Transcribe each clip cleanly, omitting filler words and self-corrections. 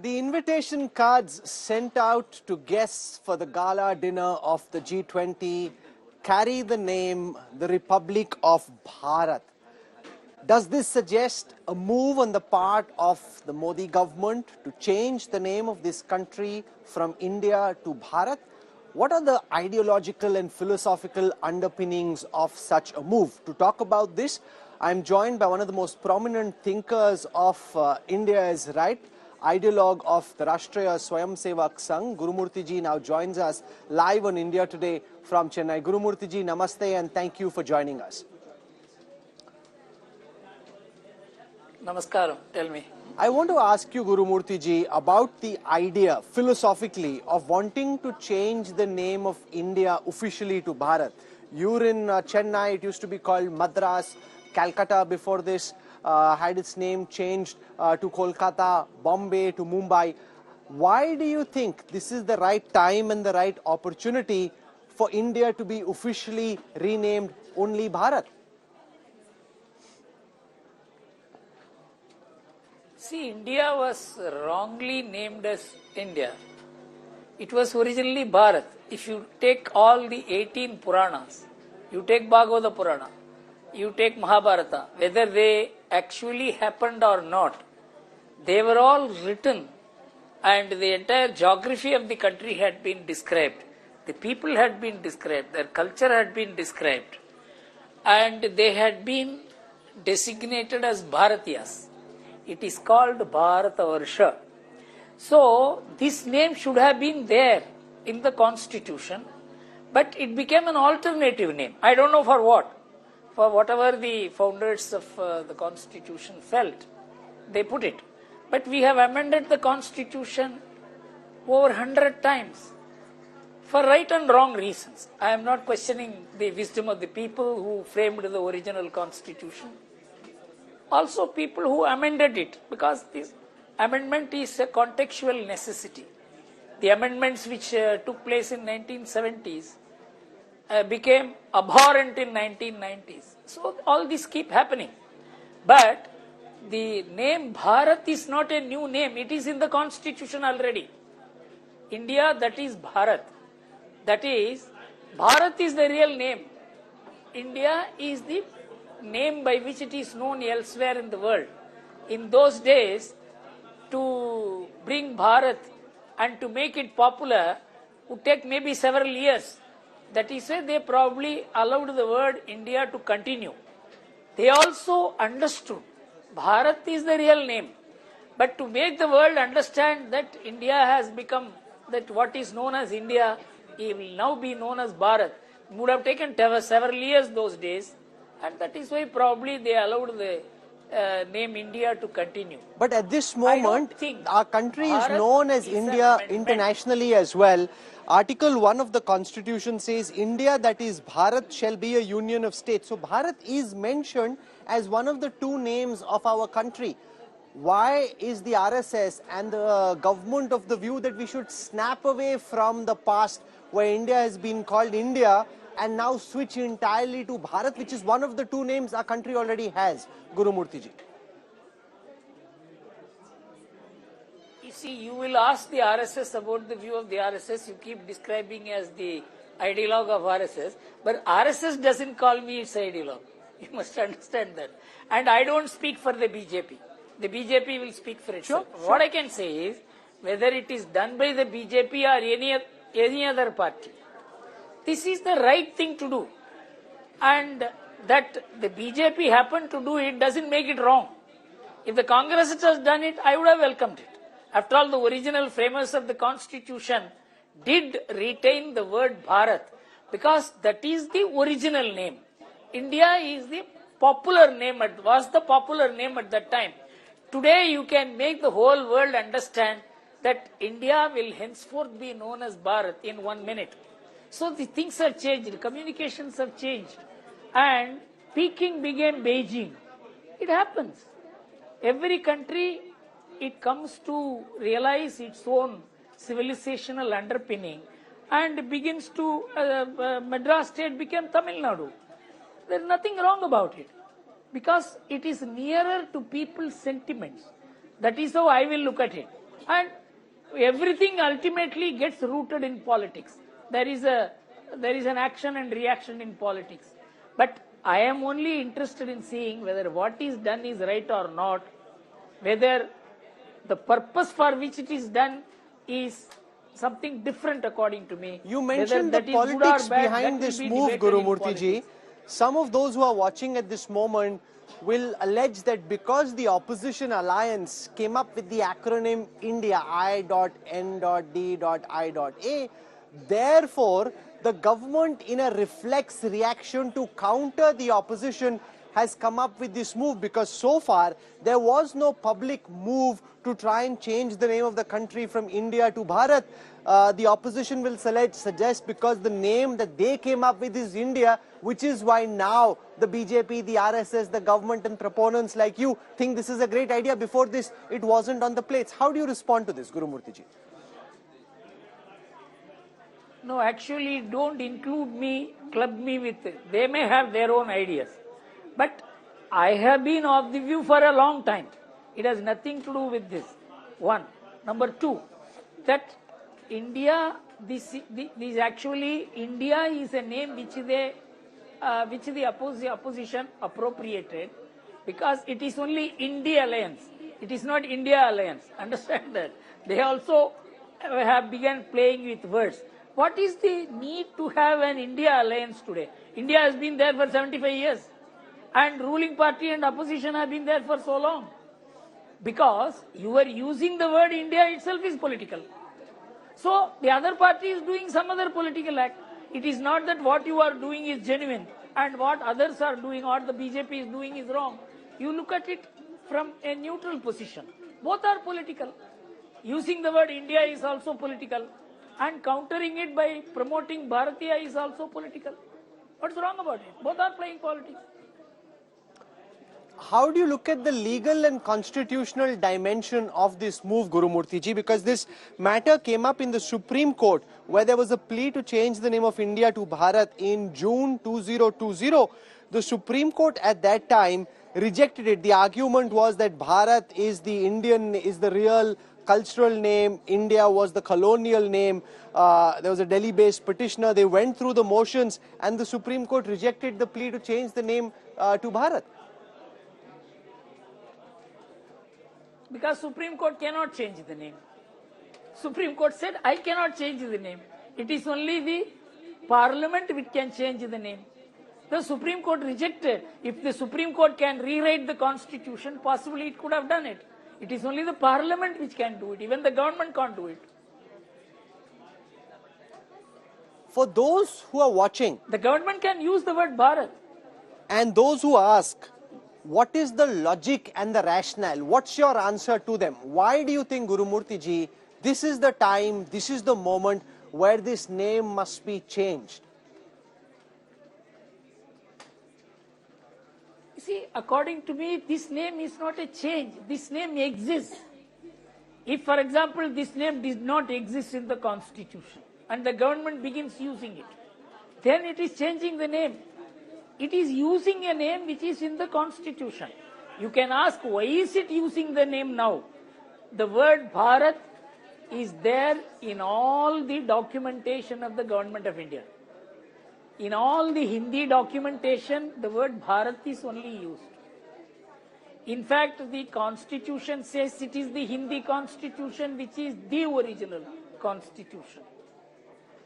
The invitation cards sent out to guests for the gala dinner of the G20 carry the name the Republic of Bharat. Does this suggest a move on the part of the Modi government to change the name of this country from India to Bharat? What are the ideological and philosophical underpinnings of such a move? To talk about this, I am joined by one of the most prominent thinkers of India's right, Ideologue of the Rashtriya Swayamsevak Sangh. Gurumurthy ji now joins us live on India Today from Chennai. Gurumurthy ji, namaste and thank you for joining us. Namaskaram, tell me. I want to ask you, Gurumurthy ji, about the idea, philosophically, of wanting to change the name of India officially to Bharat. You're in Chennai, it used to be called Madras. Calcutta before this had its name changed to Kolkata, Bombay to Mumbai. Why do you think this is the right time and the right opportunity for India to be officially renamed only Bharat? See, India was wrongly named as India. It was originally Bharat. If you take all the 18 Puranas, you take Bhagavata Purana, you take Mahabharata, whether they actually happened or not, they were all written and the entire geography of the country had been described. The people had been described, their culture had been described, and they had been designated as Bharatiyas. It is called Bharatavarsha. So, this name should have been there in the constitution, but it became an alternative name. I don't know for what. For whatever the founders of the constitution felt, they put it. But we have amended the constitution over 100 times for right and wrong reasons. I am not questioning the wisdom of the people who framed the original constitution. Also people who amended it, because this amendment is a contextual necessity. The amendments which took place in 1970s became abhorrent in 1990s. So all this keep happening. But the name Bharat is not a new name. It is in the constitution already. India, that is Bharat. That is, Bharat is the real name. India is the name by which it is known elsewhere in the world. In those days, to bring Bharat and to make it popular would take maybe several years. That is why they probably allowed the word India to continue. They also understood Bharat is the real name. But to make the world understand that India has become, that what is known as India, it will now be known as Bharat, would have taken several years those days. And that is why probably they allowed the name India to continue. But at this moment, our country is known as India internationally as well. Article 1 of the Constitution says, India, that is Bharat, shall be a union of states. So Bharat is mentioned as one of the two names of our country. Why is the RSS and the government of the view that we should snap away from the past where India has been called India and now switch entirely to Bharat, which is one of the two names our country already has? Gurumurthy ji. You see, you will ask the RSS about the view of the RSS. You keep describing as the ideologue of RSS. But RSS doesn't call me its ideologue. You must understand that. And I don't speak for the BJP. The BJP will speak for itself. Sure. What I can say is, whether it is done by the BJP or any other party, this is the right thing to do. And that the BJP happened to do it doesn't make it wrong. If the Congress has done it, I would have welcomed it. After all, the original framers of the constitution did retain the word Bharat because that is the original name. India is the popular name, was the popular name at that time. Today you can make the whole world understand that India will henceforth be known as Bharat in 1 minute. So the things have changed, communications have changed, and Peking became Beijing. It happens. Every country, it comes to realize its own civilizational underpinning and begins to, Madras state became Tamil Nadu. There is nothing wrong about it because it is nearer to people's sentiments. That is how I will look at it. And everything ultimately gets rooted in politics. There is an action and reaction in politics. But I am only interested in seeing whether what is done is right or not, whether the purpose for which it is done is something different according to me. You mentioned the politics behind this move, Gurumurthy ji. Some of those who are watching at this moment will allege that because the opposition alliance came up with the acronym India, I.N.D.I.A, therefore the government, in a reflex reaction to counter the opposition, has come up with this move, because so far there was no public move to try and change the name of the country from India to Bharat. The opposition will suggest because the name that they came up with is India, which is why now the BJP, the RSS, the government and proponents like you think this is a great idea. Before this, it wasn't on the plates. How do you respond to this, Gurumurthy ji? No, actually don't include me, club me with it. They may have their own ideas. But I have been of the view for a long time. It has nothing to do with this. One. Number two, that India, this actually, India is a name which the opposition appropriated, because it is only India Alliance. It is not India Alliance. Understand that? They also have begun playing with words. What is the need to have an India Alliance today? India has been there for 75 years. And ruling party and opposition have been there for so long. Because you are using the word India itself is political. So the other party is doing some other political act. It is not that what you are doing is genuine and what others are doing or the BJP is doing is wrong. You look at it from a neutral position. Both are political. Using the word India is also political. And countering it by promoting Bharatiya is also political. What's wrong about it? Both are playing politics. How do you look at the legal and constitutional dimension of this move, Gurumurthy ji? Because this matter came up in the Supreme Court, where there was a plea to change the name of India to Bharat in June 2020. The Supreme Court at that time rejected it. The argument was that Bharat is the real cultural name, India was the colonial name. There was a Delhi-based petitioner. They went through the motions and the Supreme Court rejected the plea to change the name to Bharat. Because Supreme Court cannot change the name. Supreme Court said, I cannot change the name. It is only the Parliament which can change the name. The Supreme Court rejected. If the Supreme Court can rewrite the Constitution, possibly it could have done it. It is only the Parliament which can do it. Even the government can't do it. For those who are watching, the government can use the word Bharat. And those who ask, what is the logic and the rationale? What's your answer to them? Why do you think, Gurumurthy ji, this is the time, this is the moment where this name must be changed? See, according to me, this name is not a change. This name exists. If, for example, this name did not exist in the Constitution and the government begins using it, then it is changing the name. It is using a name which is in the Constitution. You can ask, why is it using the name now? The word Bharat is there in all the documentation of the Government of India. In all the Hindi documentation, the word Bharat is only used. In fact, the Constitution says it is the Hindi Constitution which is the original Constitution.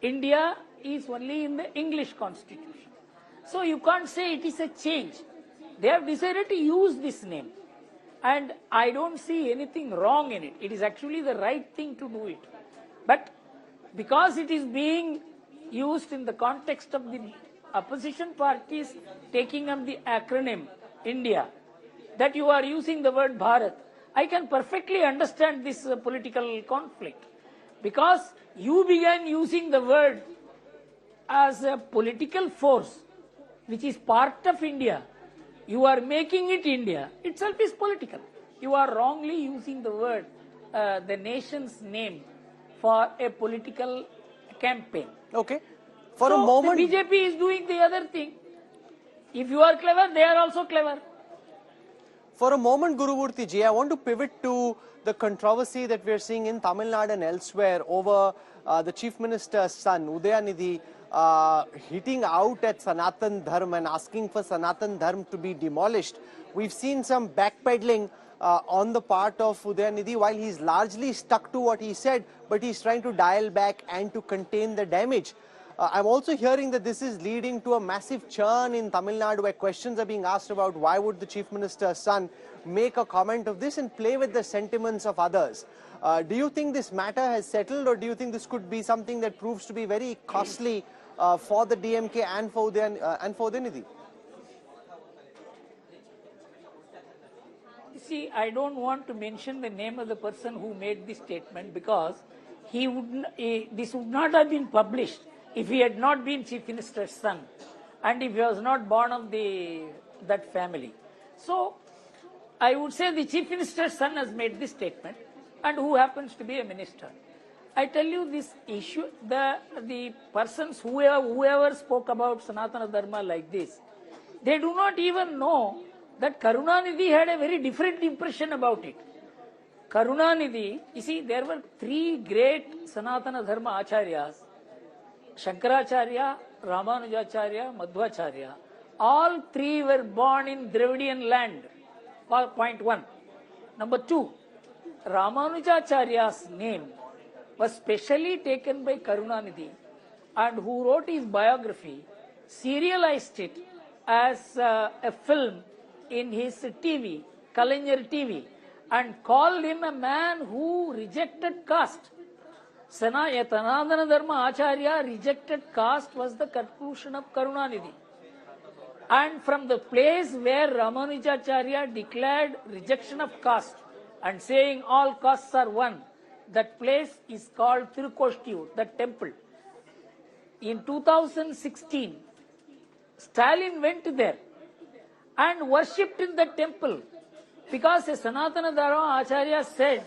India is only in the English Constitution. So you can't say it is a change. They have decided to use this name. And I don't see anything wrong in it. It is actually the right thing to do it. But because it is being used in the context of the opposition parties taking up the acronym India, that you are using the word Bharat, I can perfectly understand this political conflict. Because you began using the word as a political force, which is part of India. You are making it India. Itself is political. You are wrongly using the word, the nation's name, for a political campaign. Okay. For a moment, the BJP is doing the other thing. If you are clever, they are also clever. For a moment, Gurumurthy ji, I want to pivot to the controversy that we are seeing in Tamil Nadu and elsewhere over the Chief Minister's son, Udayanidhi, hitting out at Sanatan Dharma and asking for Sanatan Dharma to be demolished. We've seen some backpedaling on the part of Udayanidhi, while he's largely stuck to what he said, but he's trying to dial back and to contain the damage. I'm also hearing that this is leading to a massive churn in Tamil Nadu, where questions are being asked about why would the Chief Minister's son make a comment of this and play with the sentiments of others. Do you think this matter has settled, or do you think this could be something that proves to be very costly for the DMK and for Udayanidhi? See, I don't want to mention the name of the person who made this statement, because this would not have been published if he had not been Chief Minister's son and if he was not born of that family. So, I would say the Chief Minister's son has made this statement, and who happens to be a minister. I tell you this issue, the persons whoever spoke about Sanatana Dharma like this, they do not even know that Karunanidhi had a very different impression about it. Karunanidhi, you see, there were three great Sanatana Dharma acharyas, Shankaracharya, Ramanujacharya, Madhvacharya. All three were born in Dravidian land. Point one. Number two, Ramanujacharya's name was specially taken by Karunanidhi, and who wrote his biography, serialized it as a film in his TV, Kalaignar TV, and called him a man who rejected caste. Sanatana Dharma Acharya rejected caste was the conclusion of Karunanidhi. And from the place where Ramanujacharya declared rejection of caste and saying all castes are one, that place is called Tirukoshtiur, the temple. In 2016, Stalin went there and worshipped in the temple, because a Sanatana Dharma Acharya said,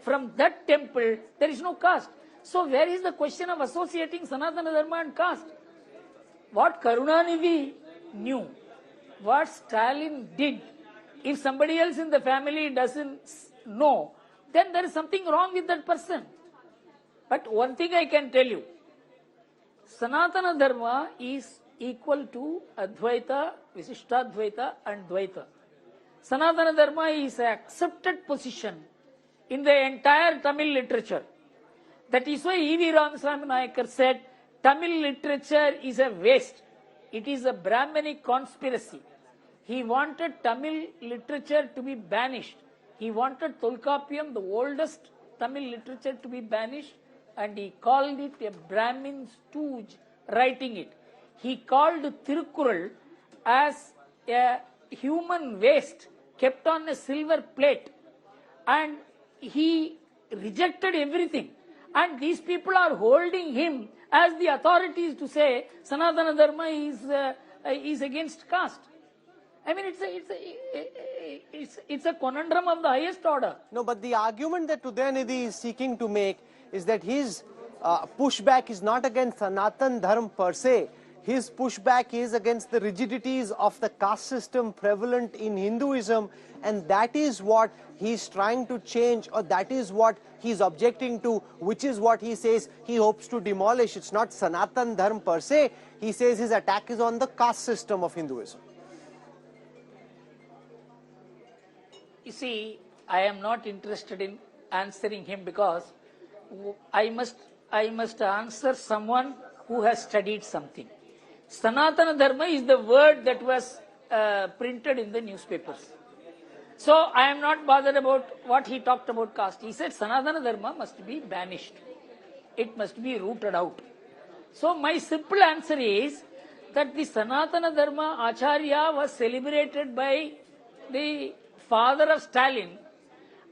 from that temple there is no caste. So where is the question of associating Sanatana Dharma and caste? What Karunanidhi knew, what Stalin did, if somebody else in the family doesn't know, then there is something wrong with that person. But one thing I can tell you, Sanatana Dharma is equal to Advaita, Visishtadvaita and Dvaita. Sanatana Dharma is an accepted position in the entire Tamil literature. That is why E.V. Ramaswamy Nayakar said, Tamil literature is a waste. It is a Brahmanic conspiracy. He wanted Tamil literature to be banished. He wanted Tolkappiyam, the oldest Tamil literature, to be banished, and he called it a Brahmin stooge writing it. He called Tirukkural as a human waste kept on a silver plate, and he rejected everything. And these people are holding him as the authorities to say Sanatana Dharma is against caste. I mean, it's a conundrum of the highest order. No, but the argument that Udayanidhi is seeking to make is that his pushback is not against Sanatan Dharma per se. His pushback is against the rigidities of the caste system prevalent in Hinduism, and that is what he's trying to change, or that is what he's objecting to, which is what he says he hopes to demolish. It's not Sanatan Dharma per se. He says his attack is on the caste system of Hinduism. You see, I am not interested in answering him, because I must answer someone who has studied something. Sanatana Dharma is the word that was printed in the newspapers. So I am not bothered about what he talked about caste. He said Sanatana Dharma must be banished. It must be rooted out. So my simple answer is that the Sanatana Dharma Acharya was celebrated by the father of Stalin,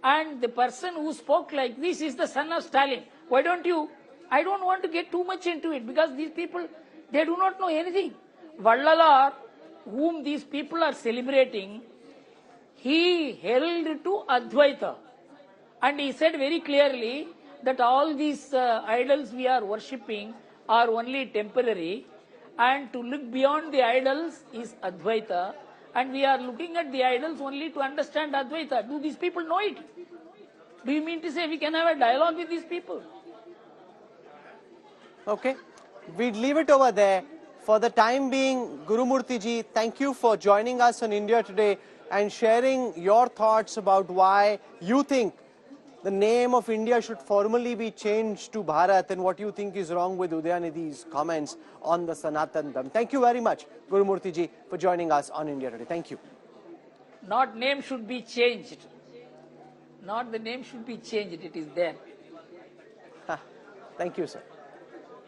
and the person who spoke like this is the son of Stalin. Why don't you? I don't want to get too much into it, because these people, they do not know anything. Vallalar, whom these people are celebrating, he held to Advaita, and he said very clearly that all these idols we are worshipping are only temporary, and to look beyond the idols is Advaita, And we are looking at the idols only to understand Advaita. Do these people know it? Do you mean to say we can have a dialogue with these people? Okay, we'd leave it over there. For the time being, Gurumurthy ji, thank you for joining us on India Today and sharing your thoughts about why you think the name of India should formally be changed to Bharat and what you think is wrong with Udayanidi's comments on the Sanatan Dharma. Thank you very much, Gurumurthy ji, for joining us on India Today. Thank you. Not name should be changed. Not the name should be changed. It is there. Thank you, sir.